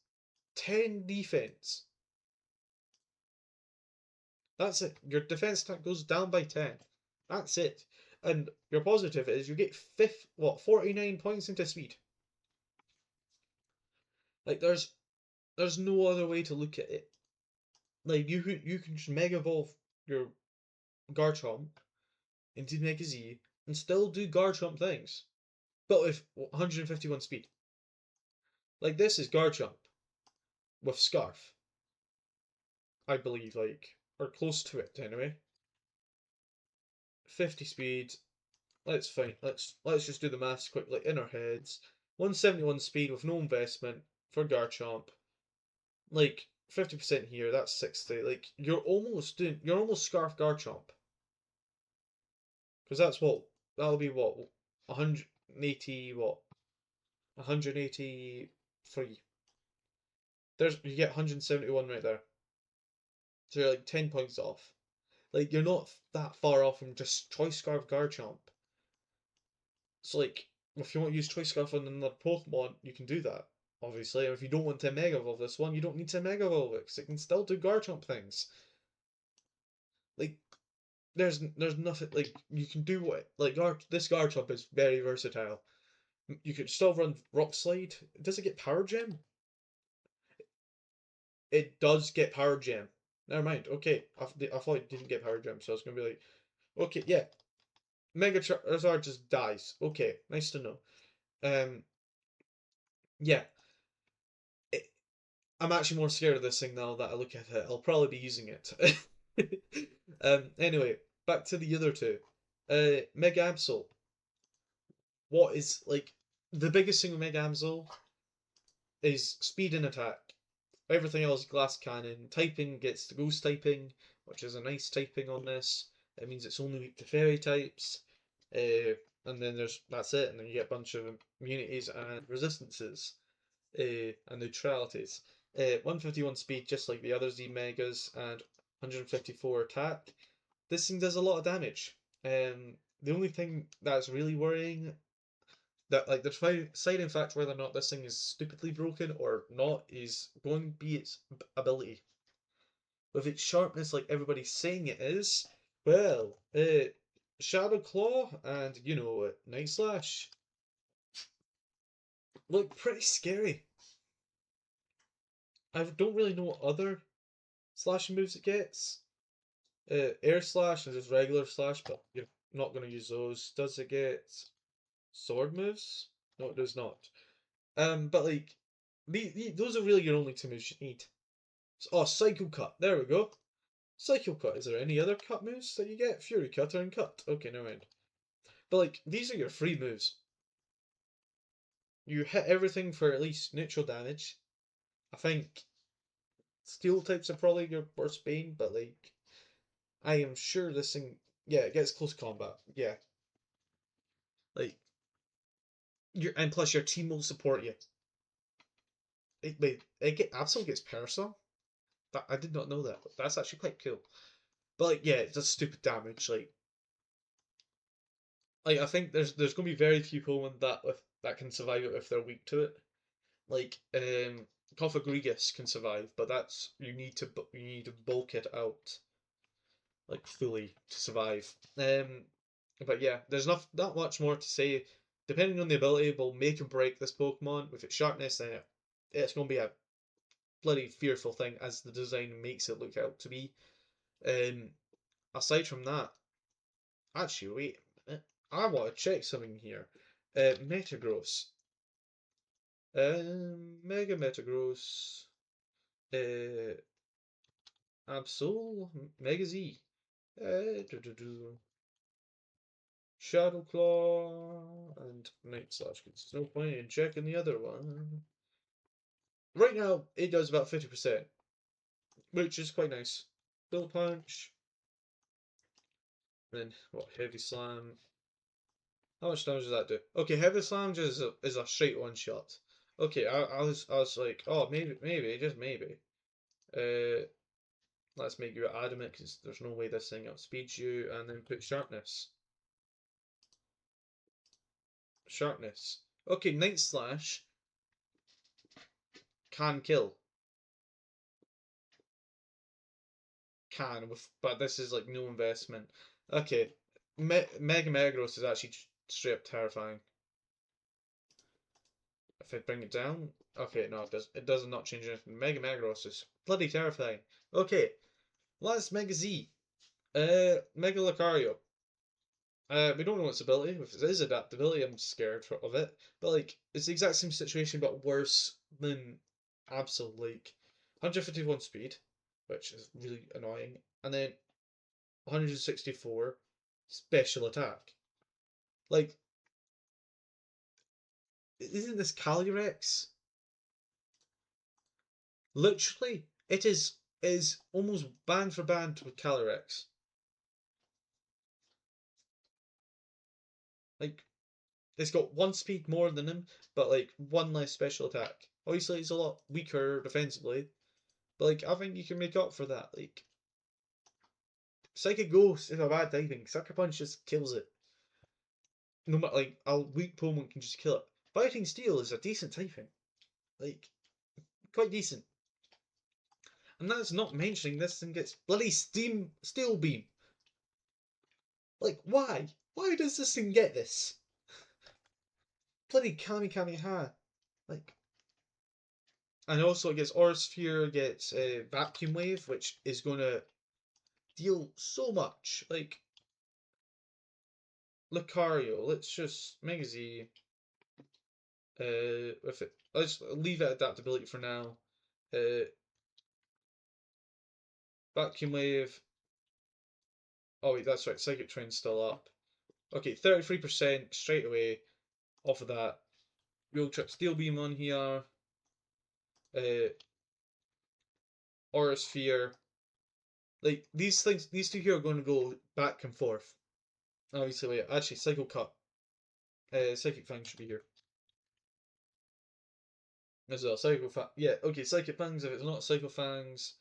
10 defense. That's it. Your defense stat goes down by 10. That's it. And your positive is you get 49 points into speed. Like there's no other way to look at it. Like you can just Mega Evolve your Garchomp into Mega Z and still do Garchomp things, but with 151 speed. Like this is Garchomp with Scarf, I believe, or close to it anyway. 50 speed. Let's find. Let's just do the maths quickly in our heads. 171 speed with no investment for Garchomp. Like 50% here, that's 60. Like you're almost Scarf Garchomp. Because that'll be what 180 183. You get 171 right there. So you're like 10 points off. Like you're not that far off from just Choice Scarf Garchomp. So like if you want to use Choice Scarf on another Pokemon, you can do that. Obviously, if you don't want to Mega Evolve this one, you don't need to Mega Evolve it because it can still do Garchomp things. Like there's nothing like you can do what this Garchomp is very versatile. You could still run Rock Slide. Does it get Power Gem? It does get Power Gem. Never mind. Okay, I thought it didn't get Power Gem, so I was gonna be like, okay, yeah, Mega Charizard just dies. Okay, nice to know. Um, yeah, it, I'm actually more scared of this thing now that I look at it. I'll probably be using it. Anyway, back to the other two. Mega Absol. What is the biggest thing with Mega Absol is speed and attack. Everything else, glass cannon. Typing gets the ghost typing, which is a nice typing on this. It means it's only weak to fairy types. And then that's it. And then you get a bunch of immunities and resistances and neutralities. 151 speed, just like the other Z Megas, and 154 attack. This thing does a lot of damage. The only thing that's really worrying that the deciding factor whether or not this thing is stupidly broken or not is going to be its ability. With its sharpness, like everybody's saying it is, well, Shadow Claw and Night Slash look pretty scary. I don't really know what other slashing moves it gets. Air Slash and just regular Slash, but you're not going to use those. Does it get sword moves? No, it does not. But those are really your only two moves you need. Oh, Psycho Cut. There we go. Psycho Cut. Is there any other cut moves that you get? Fury Cutter and Cut. Okay, never mind. But these are your free moves. You hit everything for at least neutral damage. I think Steel types are probably your worst bane, but I am sure this thing, yeah, it gets close combat. Yeah, like and plus your team will support you. Absol gets Parasol. That I did not know that. But that's actually quite cool. But yeah, it does stupid damage. I think there's gonna be very few Pokemon that can survive it if they're weak to it. Like Cofagrigus can survive, but that's you need to bulk it out fully to survive. But yeah, there's not much more to say. Depending on the ability, will make or break this Pokemon. With its sharpness, then it's going to be a bloody fearful thing as the design makes it look out to be. Um, Aside from that, actually, wait a minute. I want to check something here. Metagross. Mega Metagross. Uh, Absol. Mega Z. Shadow Claw and Night Slash. There's no point in checking the other one. Right now, it does about 50%, which is quite nice. Bill Punch. And then, what, Heavy Slam. How much damage does that do? Okay, Heavy Slam just is a straight one shot. Okay, I was like, oh, maybe, just maybe. Let's make you adamant because there's no way this thing outspeeds you, and then put Sharpness. Sharpness. Okay, Night Slash can kill. But this is like no investment. Okay, Mega Megros is actually straight up terrifying. If I bring it down, okay, no, it does. It does not change anything. Mega Megros is bloody terrifying. Okay, last Mega Z. Mega Lucario. We don't know its ability. If it is adaptability, I'm scared of it. But like, it's the exact same situation, but worse than Absol. Like, 151 speed, which is really annoying, and then 164 special attack. Like, isn't this Calyrex? Literally, it is almost band for band with Calyrex. Like, it's got one speed more than him, but like one less special attack. Obviously, it's a lot weaker defensively, but like I think you can make up for that. Like, Psychic Ghost is a bad typing. Sucker Punch just kills it. No matter, like, a weak Pokemon can just kill it. Fighting Steel is a decent typing. Like, quite decent. And that's not mentioning this thing gets bloody Steel Beam. Like, why? Why does this thing get this? Bloody Kamehameha. Like, and also it gets Aura Sphere, gets Vacuum Wave, which is going to deal so much. Like, Lucario, let's just Mega Z. With it, let's leave it adaptability for now. Vacuum Wave. Oh wait, that's right. Psychic Train's still up. Okay, 33% straight away off of that. Wheel Trip Steel Beam on here. Aura Sphere. Like, these things, these two here are going to go back and forth. Obviously, wait, actually, Psycho Cut. Psychic Fang should be here. As well, Psycho Fang. Yeah, okay, Psychic Fangs, if it's not Psycho Fangs,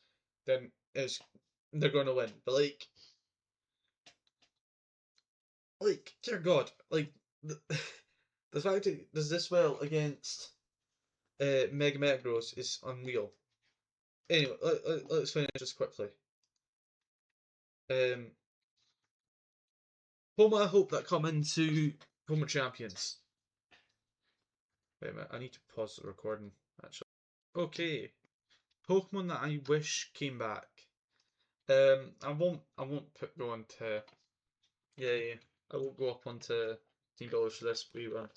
then they're going to win. But, dear God, like, the fact it does this well against Mega Megros is unreal. Anyway, let's finish this quickly. Pokemon I hope that come into Pokemon Champions. Wait a minute, I need to pause the recording, actually. Okay, Pokemon that I wish came back. I won't go on to, yeah, I won't go up onto Team Dollars for this wee one.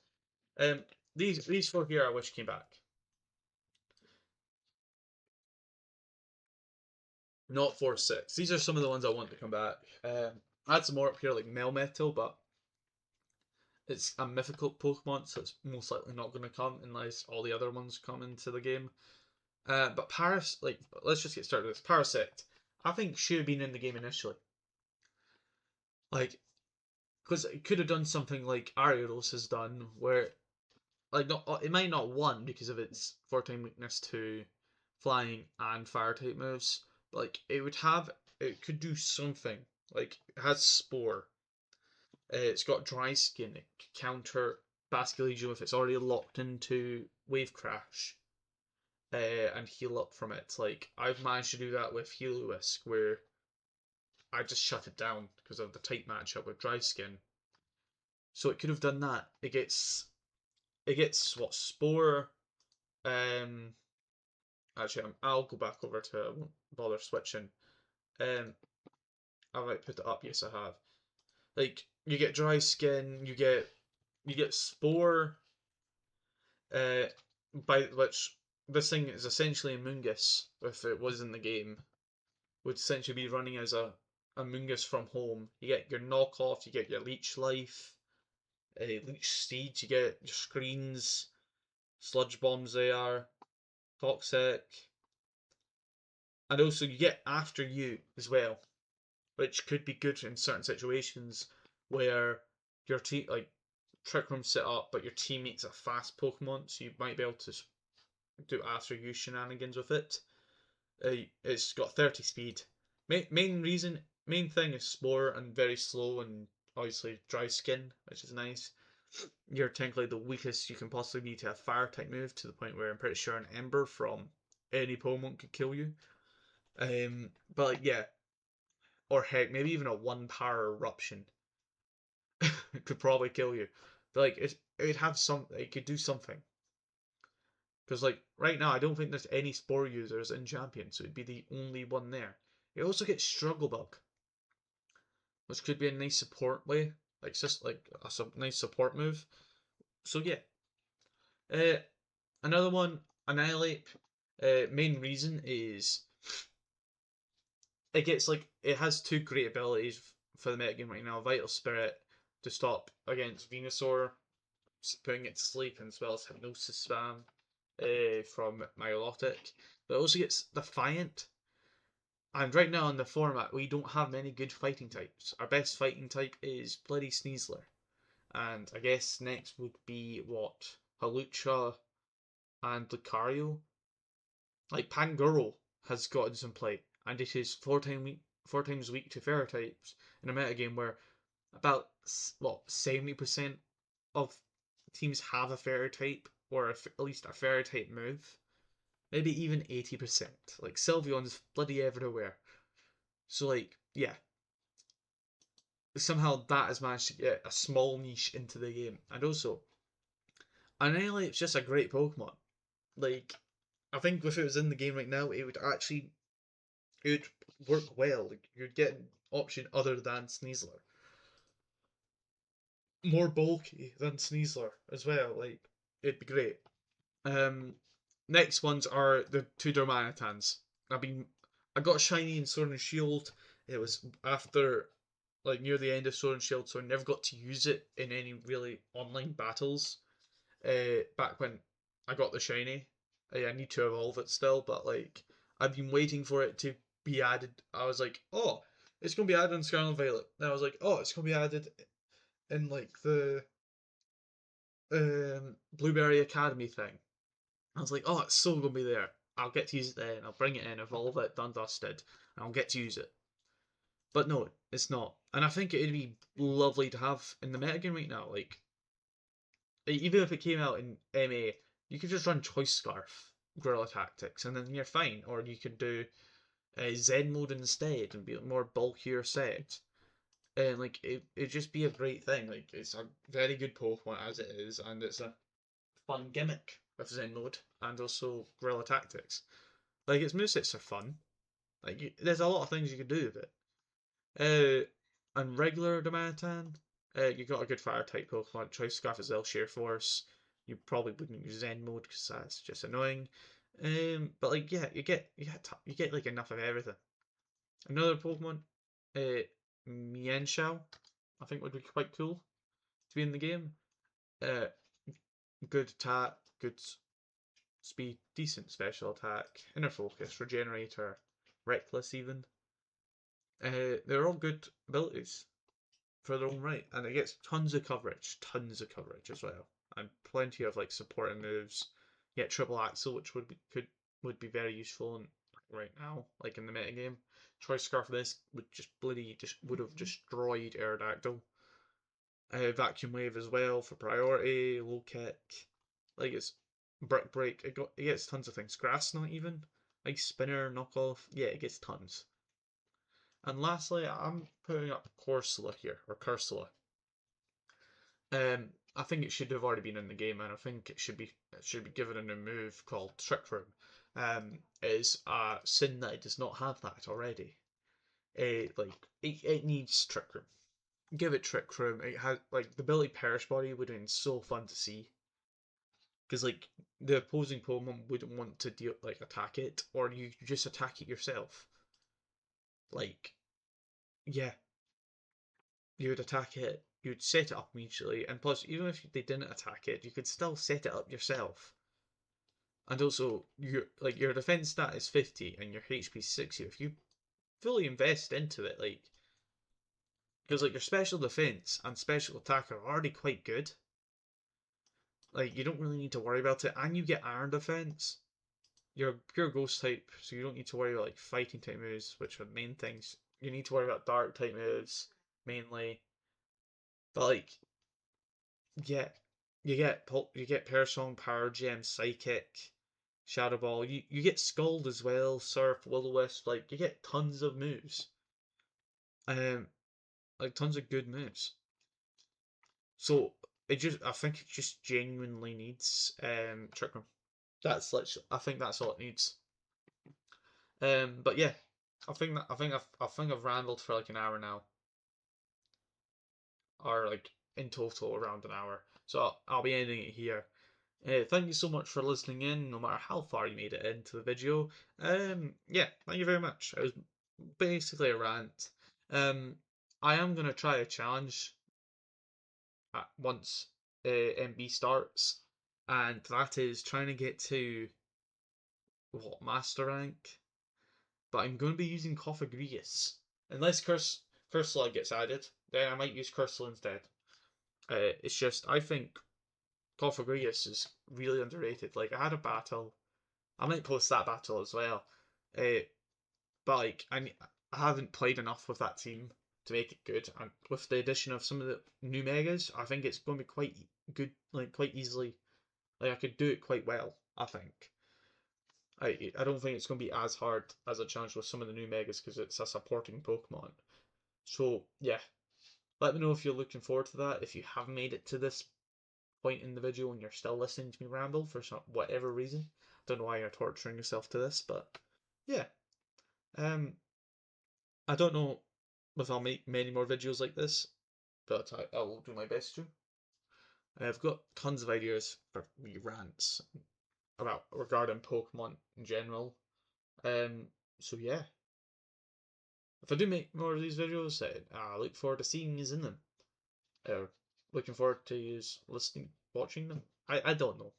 These four here I wish came back. Not 4-6. These are some of the ones I want to come back. I had some more up here like Melmetal, but it's a mythical Pokemon, so it's most likely not going to come unless all the other ones come into the game. But Paris, like, let's just get started with this. Parasect, I think should have been in the game initially. Like, because it could have done something like Ariados has done, where, like, it might not won because of its 4-time weakness to flying and fire type moves, but like, it could do something. Like, it has Spore. It's got Dry Skin. It can counter Basculegion if it's already locked into Wave Crash. And heal up from it. Like, I've managed to do that with Heliolisk, where I just shut it down because of the tight matchup with Dry Skin. So it could have done that. It gets what, Spore. Actually, I'll go back over to. I won't bother switching. Have I put it up? Yes, I have. Like, you get Dry Skin. You get Spore. By which this thing is essentially a Mungus if it was in the game. Would essentially be running as a Amoonguss from home. You get your knockoff, you get your leech life, leech steeds, you get your screens, sludge bombs they are, toxic, and also you get after you as well, which could be good in certain situations where your team like Trick Room set up, but your teammate's a fast Pokemon, so you might be able to do after you shenanigans with it. It's got 30 speed. Main thing is Spore and very slow and obviously dry skin, which is nice. You're technically the weakest you can possibly be to a fire type move, to the point where I'm pretty sure an Ember from any Pokemon could kill you. But like, yeah, or heck, maybe even a one power eruption could probably kill you. But like, it'd have some, it could do something. Because like right now, I don't think there's any Spore users in Champion, so it'd be the only one there. It also gets Struggle Bug, which could be a nice support way, like just like a nice support move. So yeah, uh, another one, Annihilate. Main reason is it gets like it has two great abilities for the metagame right now: Vital Spirit to stop against Venusaur, putting it to sleep, and as well as Hypnosis spam from Milotic. But it also gets Defiant. And right now in the format, we don't have many good fighting types. Our best fighting type is Bloody Sneasler. And I guess next would be what? Hawlucha and Lucario. Like Pangoro has gotten some play, and it is four times weak to fairy types in a metagame where about 70% of teams have a fairy type or at least a fairy type move. Maybe even 80%. Like Sylveon's bloody everywhere. So like, yeah, somehow that has managed to get a small niche into the game. And also, Annihilate's just a great Pokemon. Like, I think if it was in the game right now, it would work well. Like, you'd get an option other than Sneasler. More bulky than Sneasler as well. Like, it'd be great. Um, Next ones are the two Darmanitans. I got shiny in Sword and Shield. It was after like near the end of Sword and Shield, so I never got to use it in any really online battles. Back when I got the shiny, I need to evolve it still, but like I've been waiting for it to be added. I was like, oh, it's gonna be added in Scarlet Violet. Then I was like, oh, it's gonna be added in like the Blueberry Academy thing. I was like, oh, it's so gonna be there. I'll get to use it then. I'll bring it in, evolve it, done dusted, and I'll get to use it. But no, it's not. And I think it'd be lovely to have in the metagame right now. Like, even if it came out in MA, you could just run Choice Scarf, Guerrilla Tactics, and then you're fine. Or you could do Zen mode instead and be a more bulkier set. And like, it'd just be a great thing. Like, it's a very good Pokemon as it is, and it's a fun gimmick with Zen mode and also Guerrilla Tactics. Like, its movesets are fun. Like, there's a lot of things you could do with it. And regular Domatan, you got a good fire type Pokemon. Choice Scarf as well, Sheer Force. You probably wouldn't use Zen mode because that's just annoying. But like yeah, you get like enough of everything. Another Pokemon, uh, Mienshao, I think would be quite cool to be in the game. Uh, Good attack, good speed, decent special attack, inner focus, regenerator, reckless even. They're all good abilities for their own right, and it gets tons of coverage as well, and plenty of like supporting moves. You get triple axle, which would be very useful right now, like in the metagame. Choice Scarf for this would have destroyed Aerodactyl. Vacuum Wave as well for priority, low kick, like it's Brick Break. It gets tons of things. Grass Knot even, Ice Spinner, knockoff. Yeah, it gets tons. And lastly, I'm putting up Corsola here, or Cursula. I think it should have already been in the game, and I think it should be given a new move called Trick Room. It is a sin that it does not have that already. It needs Trick Room. Give it Trick Room. It has like the ability Perish Body would have been so fun to see, because like the opposing Pokemon wouldn't want to attack it, or you just attack it yourself. Like yeah, you would attack it, you'd set it up immediately, and plus, even if they didn't attack it, you could still set it up yourself. And also, your defense stat is 50 and your HP is 60. If you fully invest into it, because your special defense and special attack are already quite good. You don't really need to worry about it, and you get iron defense. You're a pure ghost type, so you don't need to worry about fighting type moves, which are the main things. You need to worry about dark type moves mainly, but yeah, you get Persong, Power Gem, Psychic, Shadow Ball. You get Scald as well, Surf, Will-O-Wisp. You get tons of moves. Um, tons of good moves. So I think it just genuinely needs Trick Room. I think that's all it needs. But yeah, I think I've rambled for an hour now, or in total around an hour. So I'll be ending it here. Thank you so much for listening in, no matter how far you made it into the video. Yeah, thank you very much. It was basically a rant. Um, I am gonna try a challenge once MB starts, and that is trying to get to master rank. But I'm going to be using Cofagrigus. Unless Curse gets added, then I might use Cursal instead. It's just, I think Cofagrigus is really underrated. I had a battle. I might post that battle as well. But I haven't played enough with that team to make it good. And with the addition of some of the new megas, I think it's going to be quite good, quite easily. I could do it quite well, I think. I don't think it's going to be as hard as a challenge with some of the new megas because it's a supporting Pokemon. So yeah, let me know if you're looking forward to that. If you have made it to this point in the video and you're still listening to me ramble for whatever reason, don't know why you're torturing yourself to this, but yeah. I don't know if I'll make many more videos like this, but I'll do my best to. I've got tons of ideas for me rants about regarding Pokemon in general. Um, so yeah, if I do make more of these videos, I look forward to seeing you in them. Looking forward to you listening, watching them. I don't know.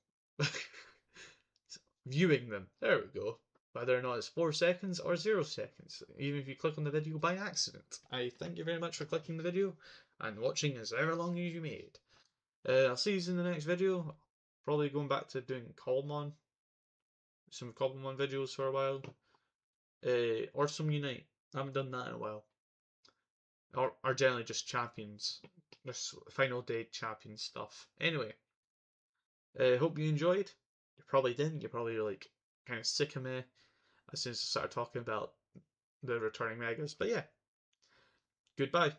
Viewing them. There we go. Whether or not it's 4 seconds or 0 seconds, even if you click on the video by accident. I thank you very much for clicking the video and watching as ever long as you made. I'll see you in the next video. Probably going back to doing some Cobblemon videos for a while. Or some Unite. I haven't done that in a while. Or generally just champions. Just final day champion stuff. Anyway, hope you enjoyed. You probably didn't. You're probably kind of sick of me as soon as I started talking about the returning megas. But yeah, goodbye.